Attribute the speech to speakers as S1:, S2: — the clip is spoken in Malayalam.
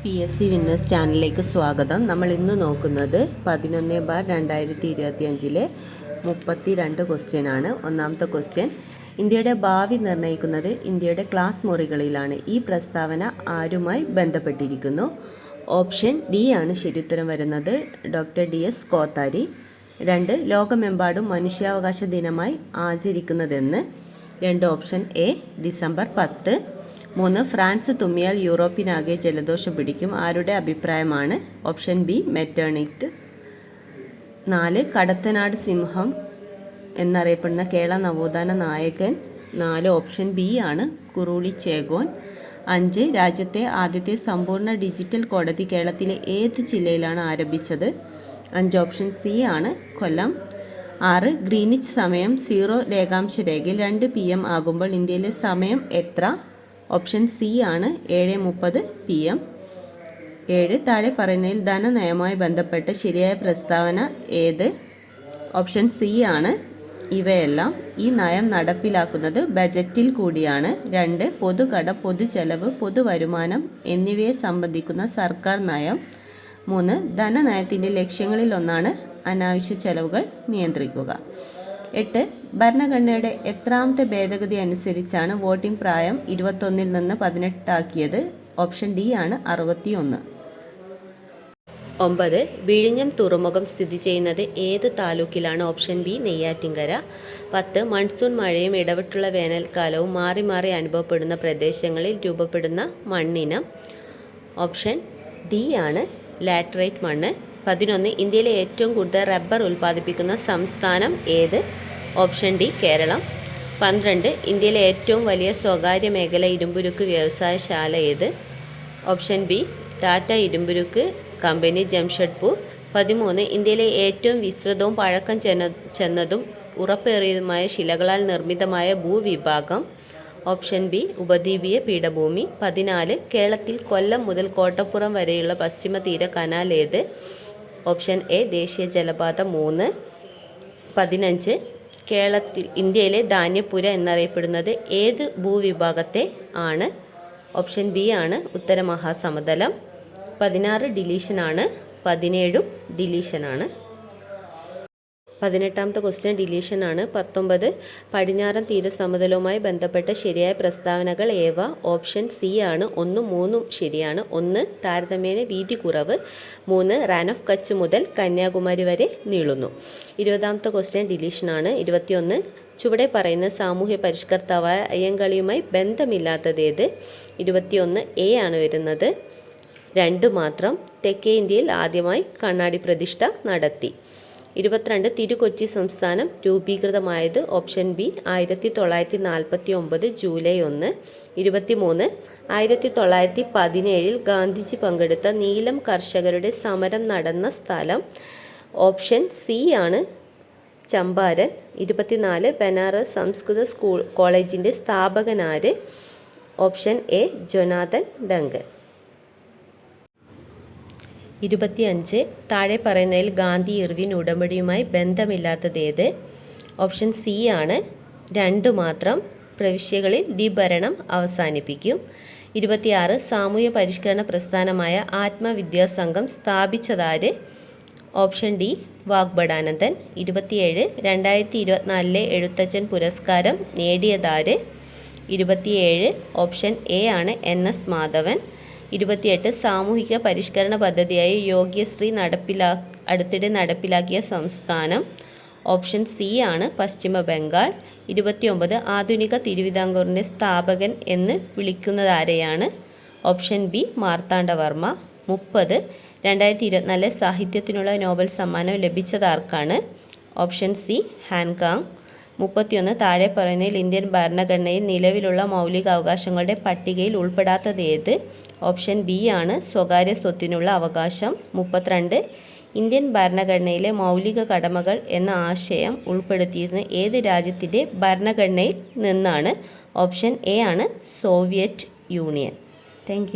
S1: PSC വിന്നേഴ്സ് ചാനലിലേക്ക് സ്വാഗതം. നമ്മൾ ഇന്ന് നോക്കുന്നത് 11/2025 32 ക്വസ്റ്റ്യൻ ആണ്. ഒന്നാമത്തെ ക്വസ്റ്റ്യൻ, ഇന്ത്യയുടെ ഭാവി നിർണ്ണയിക്കുന്നത് ഇന്ത്യയുടെ ക്ലാസ് മുറികളിലാണ്. ഈ പ്രസ്താവന ആരുമായി ബന്ധപ്പെട്ടിരിക്കുന്നു? ഓപ്ഷൻ ഡി ആണ് ശരിയുത്തരം വരുന്നത്, ഡോക്ടർ DS കോത്താരി. 2, ലോകമെമ്പാടും മനുഷ്യാവകാശ ദിനമായി ആചരിക്കുന്നതെന്ന്? 2 ഓപ്ഷൻ എ ഡിസംബർ 10. 3, ഫ്രാൻസ് തുമ്മിയാൽ യൂറോപ്പിനാകെ ജലദോഷം പിടിക്കും. ആരുടെ അഭിപ്രായമാണ്? Option B മെറ്റേണിറ്റ്. 4, കടത്തനാട് സിംഹം എന്നറിയപ്പെടുന്ന കേരള നവോത്ഥാന നായകൻ? 4 ഓപ്ഷൻ ബി ആണ് കുറുളി ചേകോൻ. 5, രാജ്യത്തെ ആദ്യത്തെ സമ്പൂർണ്ണ ഡിജിറ്റൽ കോടതി കേരളത്തിലെ ഏത് ജില്ലയിലാണ് ആരംഭിച്ചത്? 5 ഓപ്ഷൻ സി ആണ് കൊല്ലം. 6, ഗ്രീനിച്ച് സമയം 0 രേഖാംശ രേഖയിൽ 2 PM ആകുമ്പോൾ ഇന്ത്യയിലെ സമയം എത്ര? ഓപ്ഷൻ സി ആണ് 7:30 PM. 7, താഴെ പറയുന്നതിൽ ധനനയവുമായി ബന്ധപ്പെട്ട ശരിയായ പ്രസ്താവന ഏത്? ഓപ്ഷൻ സി ആണ് ഇവയെല്ലാം. ഈ നയം നടപ്പിലാക്കുന്നത് ബജറ്റിൽ കൂടിയാണ്. 2, പൊതുകടം, പൊതുചെലവ്, പൊതുവരുമാനം എന്നിവയെ സംബന്ധിക്കുന്ന സർക്കാർ നയം. 3, ധനനയത്തിൻ്റെ ലക്ഷ്യങ്ങളിലൊന്നാണ് അനാവശ്യ ചെലവുകൾ നിയന്ത്രിക്കുക. 8, ഭരണഘടനയുടെ എത്രാമത്തെ ഭേദഗതി അനുസരിച്ചാണ് വോട്ടിംഗ് പ്രായം 21 നിന്ന് 18 ആക്കിയത്? ഓപ്ഷൻ ഡി ആണ് 61. 9, വിഴിഞ്ഞം തുറമുഖം സ്ഥിതി ചെയ്യുന്നത് ഏത് താലൂക്കിലാണ്? Option B Neyyattinkara. 10, മൺസൂൺ മഴയും ഇടവിട്ടുള്ള വേനൽക്കാലവും മാറി മാറി അനുഭവപ്പെടുന്ന പ്രദേശങ്ങളിൽ രൂപപ്പെടുന്ന മണ്ണിനം? ഓപ്ഷൻ ഡി ആണ് ലാറ്ററൈറ്റ് മണ്ണ്. 11, ഇന്ത്യയിലെ ഏറ്റവും കൂടുതൽ റബ്ബർ ഉൽപ്പാദിപ്പിക്കുന്ന സംസ്ഥാനം ഏത്? Option D Keralam. 12, ഇന്ത്യയിലെ ഏറ്റവും വലിയ സ്വകാര്യ മേഖല ഇരുമ്പുരുക്ക് വ്യവസായശാല ഏത്? ഓപ്ഷൻ ബി ടാറ്റ ഇരുമ്പുരുക്ക് കമ്പനി, ജംഷഡ്പൂർ. 13, ഇന്ത്യയിലെ ഏറ്റവും വിസ്തൃതവും പഴക്കം ചെന്നതും ഉറപ്പേറിയതുമായ ശിലകളാൽ നിർമ്മിതമായ ഭൂവിഭാഗം? ഓപ്ഷൻ ബി ഉപദ്വീപീയ പീഠഭൂമി. 14, കേരളത്തിൽ കൊല്ലം മുതൽ കോട്ടപ്പുറം വരെയുള്ള പശ്ചിമ തീര കനാൽ ഏത്? ഓപ്ഷൻ എ ദേശീയ ജലപാത 3. 15, ഇന്ത്യയിലെ ധാന്യപ്പുര എന്നറിയപ്പെടുന്നത് ഏത് ഭൂവിഭാഗത്തെ ആണ്? ഓപ്ഷൻ ബി ആണ് ഉത്തര മഹാസമതലം. 16 ഡിലീഷനാണ്. 17 ഡിലീഷനാണ്. 18ാമത്തെ ക്വസ്റ്റ്യൻ ഡിലീഷനാണ്. 19, പടിഞ്ഞാറൻ തീരസമതലവുമായി ബന്ധപ്പെട്ട ശരിയായ പ്രസ്താവനകൾ ഏവ? ഓപ്ഷൻ സി ആണ് 1, 3 ശരിയാണ്. 1, താരതമ്യേന വീതി കുറവ്. 3, റാൻ ഓഫ് കച്ച് മുതൽ കന്യാകുമാരി വരെ നീളുന്നു. 20ാമത്തെ ക്വസ്റ്റ്യൻ ഡിലീഷനാണ്. 21, ചുവടെ പറയുന്ന സാമൂഹ്യ പരിഷ്കർത്താവായ അയ്യങ്കാളിയുമായി ബന്ധമില്ലാത്തതേത്? 21 എ ആണ് വരുന്നത്. 2 മാത്രം. തെക്കേ ഇന്ത്യയിൽ ആദ്യമായി കണ്ണാടി പ്രതിഷ്ഠ നടത്തി. 22, തിരുകൊച്ചി സംസ്ഥാനം രൂപീകൃതമായത്? ഓപ്ഷൻ ബി 1949 ജൂലൈ 1. 23, 1917 ഗാന്ധിജി പങ്കെടുത്ത നീലം കർഷകരുടെ സമരം നടന്ന സ്ഥലം? ഓപ്ഷൻ സി ആണ് ചമ്പാരൻ. 24, ബനാറസ് സംസ്കൃത കോളേജിൻ്റെ സ്ഥാപകനാര്? Option A Jonathan Duncan. 25, താഴെ പറയുന്നതിൽ ഗാന്ധി ഇർവിൻ ഉടമ്പടിയുമായി ബന്ധമില്ലാത്തതേത്? ഓപ്ഷൻ സി ആണ് 2 മാത്രം. പ്രവിശ്യകളിൽ ദ്വിഭരണം അവസാനിപ്പിക്കും. 26, സാമൂഹ്യ പരിഷ്കരണ പ്രസ്ഥാനമായ ആത്മവിദ്യാസംഘം സ്ഥാപിച്ചതാര്? Option D Vagbhatananda. 27, 2024 എഴുത്തച്ഛൻ പുരസ്കാരം നേടിയതാര്? 27 ഓപ്ഷൻ എ ആണ് NS മാധവൻ. 28, സാമൂഹിക പരിഷ്കരണ പദ്ധതിയായി യോഗ്യശ്രീ അടുത്തിടെ നടപ്പിലാക്കിയ സംസ്ഥാനം? ഓപ്ഷൻ സി ആണ് പശ്ചിമ ബംഗാൾ. 29, ആധുനിക തിരുവിതാംകൂറിൻ്റെ സ്ഥാപകൻ എന്ന് വിളിക്കുന്നതാരെയാണ്? Option B Marthanda Varma. 30, 2024 സാഹിത്യത്തിനുള്ള നോബൽ സമ്മാനം ലഭിച്ചതാർക്കാണ്? Option C ഹാൻകാങ്. 31, താഴെ പറയുന്നതിൽ ഇന്ത്യൻ ഭരണഘടനയിൽ നിലവിലുള്ള മൗലിക അവകാശങ്ങളുടെ പട്ടികയിൽ ഉൾപ്പെടാത്തത് ഏത്? ഓപ്ഷൻ ബി ആണ് സ്വകാര്യ സ്വത്തിനുള്ള അവകാശം. 32, ഇന്ത്യൻ ഭരണഘടനയിലെ മൗലിക കടമകൾ എന്ന ആശയം ഉൾപ്പെടുത്തിയിരുന്ന ഏത് രാജ്യത്തിൻ്റെ ഭരണഘടനയിൽ നിന്നാണ്? ഓപ്ഷൻ എ ആണ് സോവിയറ്റ് യൂണിയൻ. താങ്ക്